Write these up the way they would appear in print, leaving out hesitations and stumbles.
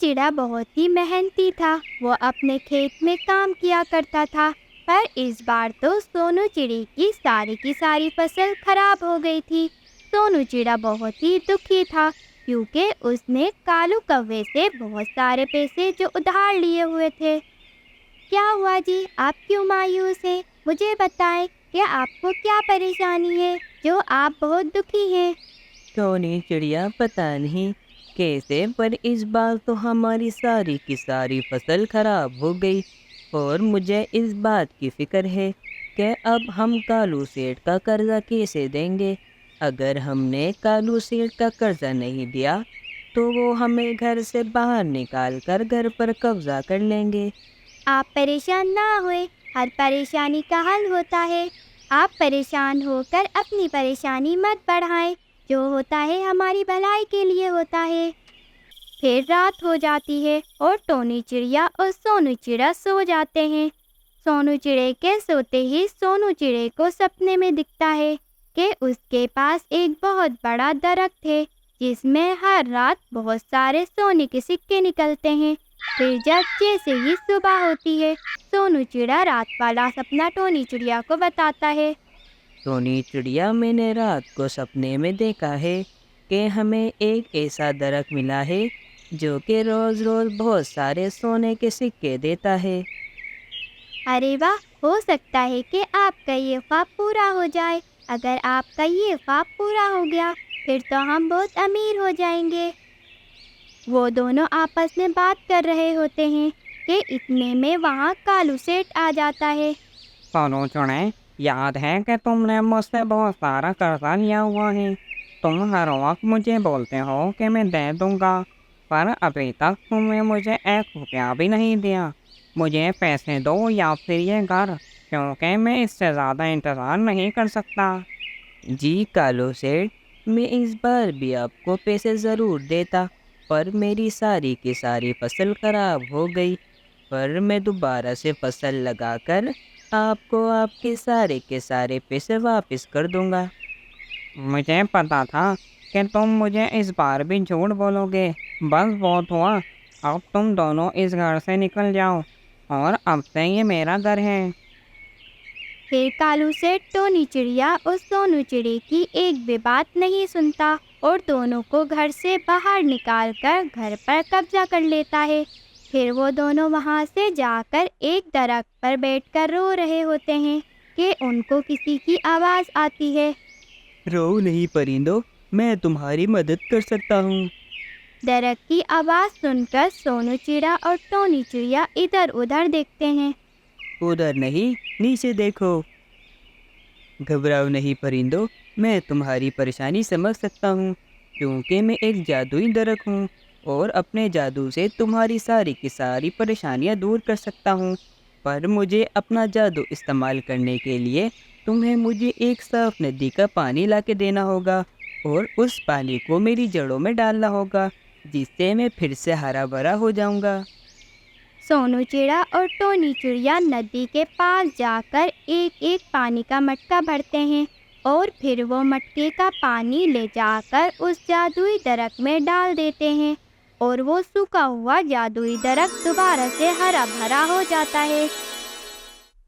چڑا بہت ہی محنتی تھا، وہ اپنے کھیت میں کام کیا کرتا تھا، پر اس بار تو سونو چڑے کی ساری فصل خراب ہو گئی تھی۔ سونو چڑا بہت ہی دکھی تھا کیونکہ اس نے کالو کوے سے بہت سارے پیسے جو ادھار لیے ہوئے تھے۔ کیا ہوا جی، آپ کیوں مایوس ہیں؟ مجھے بتائیں کہ آپ کو کیا پریشانی ہے جو آپ بہت دکھی ہیں؟ ٹونی چڑیا پتہ نہیں کیسے پر اس بار تو ہماری ساری کی ساری فصل خراب ہو گئی، اور مجھے اس بات کی فکر ہے کہ اب ہم کالو سیٹھ کا قرضہ کیسے دیں گے۔ اگر ہم نے کالو سیٹھ کا قرضہ نہیں دیا تو وہ ہمیں گھر سے باہر نکال کر گھر پر قبضہ کر لیں گے۔ آپ پریشان نہ ہوئے، ہر پریشانی کا حل ہوتا ہے۔ آپ پریشان ہو کر اپنی پریشانی مت بڑھائیں، جو ہوتا ہے ہماری بھلائی کے لیے ہوتا ہے۔ پھر رات ہو جاتی ہے اور ٹونی چڑیا اور سونو چڑا سو جاتے ہیں۔ سونو چڑے کے سوتے ہی سونو چڑے کو سپنے میں دکھتا ہے کہ اس کے پاس ایک بہت بڑا درخت ہے جس میں ہر رات بہت سارے سونے کے سکے نکلتے ہیں۔ پھر جیسے ہی صبح ہوتی ہے، سونو چڑا رات والا سپنا ٹونی چڑیا کو بتاتا ہے۔ ٹونی چڑیا، میں نے رات کو سپنے میں دیکھا ہے کہ ہمیں ایک ایسا درخت ملا ہے جو کہ روز روز بہت سارے سونے کے سکے دیتا ہے۔ ارے واہ، ہو سکتا ہے کہ آپ کا یہ خواب پورا ہو جائے۔ اگر آپ کا یہ خواب پورا ہو گیا پھر تو ہم بہت امیر ہو جائیں گے۔ وہ دونوں آپس میں بات کر رہے ہوتے ہیں کہ اتنے میں وہاں کالو سیٹھ آ جاتا ہے۔ سونو چڑے، یاد ہے کہ تم نے مجھ سے بہت سارا قرضہ لیا ہوا ہے۔ تم ہر وقت مجھے بولتے ہو کہ میں دے دوں گا، پر ابھی تک تم نے مجھے 1 روپیہ بھی نہیں دیا۔ مجھے پیسے دو یا پھر یہ گھر، کیونکہ میں اس سے زیادہ انتظار نہیں کر سکتا۔ جی کالو سیٹھ، میں اس بار بھی آپ کو پیسے ضرور دیتا، پر میری ساری کی ساری فصل خراب ہو گئی، پر میں دوبارہ سے فصل لگا کر آپ کو آپ کے سارے پیسے واپس کر دوں گا۔ مجھے پتا تھا کہ تم مجھے اس بار بھی جھوٹ بولو گے۔ بس بہت ہوا، اب تم دونوں اس گھر سے نکل جاؤ، اور اب سے یہ میرا گھر ہے۔ پھر کالو سیٹھ ٹونی چڑیا اور سونو چڑے کی ایک بھی بات نہیں سنتا اور دونوں کو گھر سے باہر نکال کر گھر پر قبضہ کر لیتا ہے۔ پھر وہ دونوں وہاں سے جا کر ایک درخت پر بیٹھ کر رو رہے ہوتے ہیں کہ ان کو کسی کی آواز آتی ہے۔ رو نہیں پرندو، میں تمہاری مدد کر سکتا ہوں۔ درخت کی آواز سن کر سونو چڑا اور ٹونی چڑیا ادھر ادھر دیکھتے ہیں۔ ادھر نہیں، نیچے دیکھو۔ گھبراؤ نہیں پرندو، میں تمہاری پریشانی سمجھ سکتا ہوں، کیونکہ میں ایک جادوئی درخت ہوں اور اپنے جادو سے تمہاری ساری کی ساری پریشانیاں دور کر سکتا ہوں۔ پر مجھے اپنا جادو استعمال کرنے کے لیے تمہیں مجھے ایک صاف ندی کا پانی لا کے دینا ہوگا، اور اس پانی کو میری جڑوں میں ڈالنا ہوگا، جس سے میں پھر سے ہرا بھرا ہو جاؤں گا۔ سونو چڑا اور ٹونی چڑیا ندی کے پاس جا کر ایک ایک پانی کا مٹکا بھرتے ہیں، اور پھر وہ مٹکے کا پانی لے جا کر اس جادوئی درخت میں ڈال دیتے ہیں، اور وہ سوکھا ہوا جادوئی درخت دوبارہ سے ہرا بھرا ہو جاتا ہے۔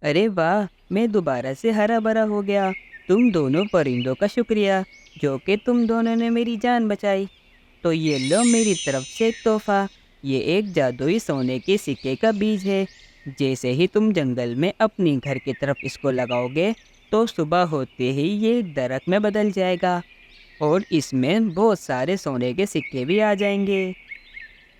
ارے واہ، میں دوبارہ سے ہرا بھرا ہو گیا۔ تم دونوں پرندوں کا شکریہ، جو کہ تم دونوں نے میری جان بچائی۔ تو یہ لو میری طرف سے ایک تحفہ، یہ ایک جادوئی سونے کے سکے کا بیج ہے۔ جیسے ہی تم جنگل میں اپنی گھر کی طرف اس کو لگاؤ گے تو صبح ہوتے ہی یہ ایک درخت میں بدل جائے گا، اور اس میں بہت سارے سونے کے سکے بھی آ جائیں گے۔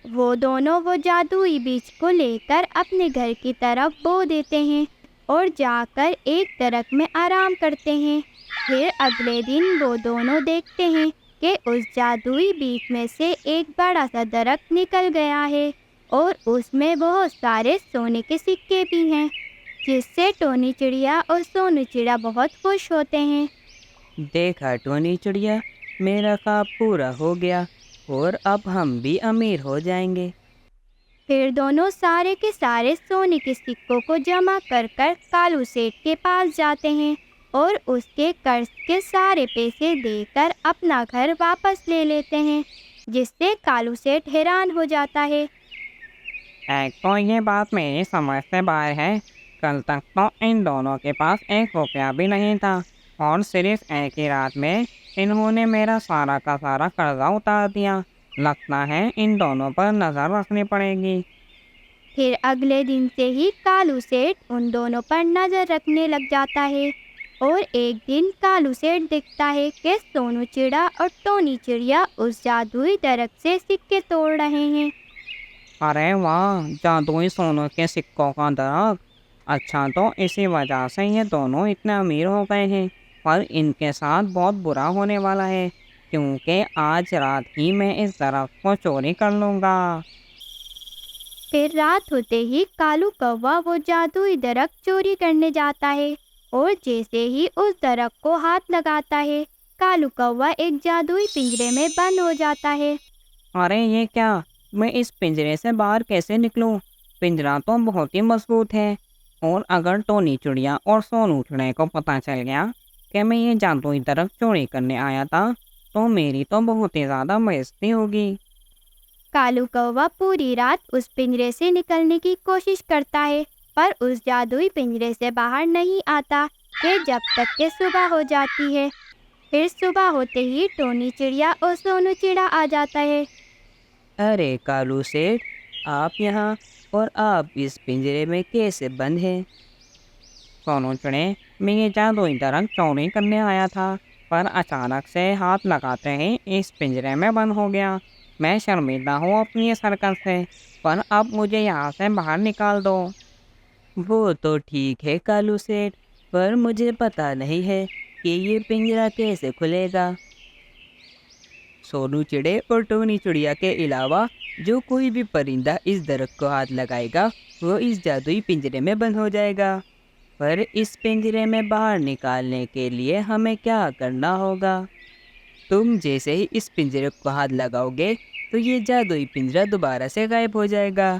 وہ دونوں وہ جادوئی بیج کو لے کر اپنے گھر کی طرف بو دیتے ہیں اور جا کر ایک درخت میں آرام کرتے ہیں۔ پھر اگلے دن وہ دونوں دیکھتے ہیں کہ اس جادوئی بیج میں سے ایک بڑا سا درخت نکل گیا ہے، اور اس میں بہت سارے سونے کے سکے بھی ہیں، جس سے ٹونی چڑیا اور سونو چڑا بہت خوش ہوتے ہیں۔ دیکھا ٹونی چڑیا، میرا خواب پورا ہو گیا، اور اب ہم بھی امیر ہو جائیں گے۔ پھر دونوں سارے کے سارے سونے کے سکوں کو جمع کر کر کالو سیٹھ کے پاس جاتے ہیں، اور اس کے قرض کے سارے پیسے دے کر اپنا گھر واپس لے لیتے ہیں، جس سے کالو سیٹھ حیران ہو جاتا ہے ایک تو یہ بات میری سمجھ سے باہر ہے، کل تک تو ان دونوں کے پاس 1 روپیہ بھی نہیں تھا، اور صرف ایک ہی رات میں انہوں نے میرا سارا کا سارا قرضہ اتار دیا۔ لگتا ہے ان دونوں پر نظر رکھنی پڑے گی۔ پھر اگلے دن سے ہی کالو سیٹھ ان دونوں پر نظر رکھنے لگ جاتا ہے، اور ایک دن کالو سیٹھ دیکھتا ہے کہ سونو چڑیا اور ٹونی چڑیا اس جادوئی درخت سے سکے توڑ رہے ہیں۔ ارے واہ، جادوئی سونوں کے سکوں کا درخت! اچھا، تو اسی وجہ سے یہ دونوں اتنے امیر ہو گئے ہیں، پر ان کے ساتھ بہت برا ہونے والا ہے، کیونکہ آج رات ہی میں اس درخت کو چوری کر لوں گا۔ پھر رات ہوتے ہی کالو کوا وہ جادوئی درخت چوری کرنے جاتا ہے، اور جیسے ہی اس درخت کو ہاتھ لگاتا ہے، کالو کوا ایک جادوئی پنجرے میں بند ہو جاتا ہے۔ ارے یہ کیا؟ میں اس پنجرے سے باہر کیسے نکلوں؟ پنجرہ تو بہت ہی مضبوط ہے، اور اگر ٹونی چڑیا اور سونو چڑیا کو پتہ چل گیا کہ میں یہ جادوئی درخت چوری کرنے آیا تھا، تو میری تو بہت ہی زیادہ بےعزتی ہوگی۔ کالو کوا پوری رات اس پنجرے سے نکلنے کی کوشش کرتا ہے، پر اس جادوئی پنجرے سے باہر نہیں آتا کہ جب تک کہ صبح ہو جاتی ہے۔ پھر صبح ہوتے ہی ٹونی چڑیا اور سونو چڑیا آ جاتا ہے۔ ارے کالو سیٹھ، آپ یہاں، اور آپ اس پنجرے میں کیسے بند ہیں؟ سونو چڑے، میں یہ جادوئی درخت چوری کرنے آیا تھا، پر اچانک سے ہاتھ لگاتے ہی اس پنجرے میں بند ہو گیا۔ میں شرمندہ ہوں اپنی اس حرکت سے، پر اب مجھے یہاں سے باہر نکال دو۔ وہ تو ٹھیک ہے کالو سیٹھ، پر مجھے پتہ نہیں ہے کہ یہ پنجرہ کیسے کھلے گا۔ سونو چڑے اور ٹونی چڑیا کے علاوہ جو کوئی بھی پرندہ اس درخت کو ہاتھ لگائے گا وہ اس جادوئی پنجرے میں بند ہو جائے گا۔ پر اس پنجرے میں باہر نکالنے کے لیے ہمیں کیا کرنا ہوگا؟ تم جیسے ہی اس پنجرے کو ہاتھ لگاؤ گے تو یہ جادوئی پنجرہ دوبارہ سے غائب ہو جائے گا۔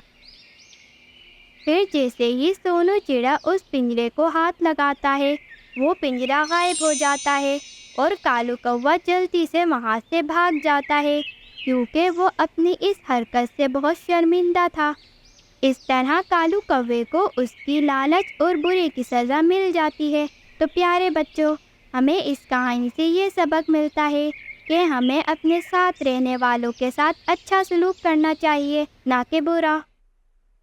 پھر جیسے ہی سونو چڑیا اس پنجرے کو ہاتھ لگاتا ہے، وہ پنجرہ غائب ہو جاتا ہے، اور کالو کوا جلدی سے وہاں سے بھاگ جاتا ہے، کیونکہ وہ اپنی اس حرکت سے بہت شرمندہ تھا۔ اس طرح کالو کوے کو اس کی لالچ اور برے کی سزا مل جاتی ہے۔ تو پیارے بچوں، ہمیں اس کہانی سے یہ سبق ملتا ہے کہ ہمیں اپنے ساتھ رہنے والوں کے ساتھ اچھا سلوک کرنا چاہیے، نہ کہ برا۔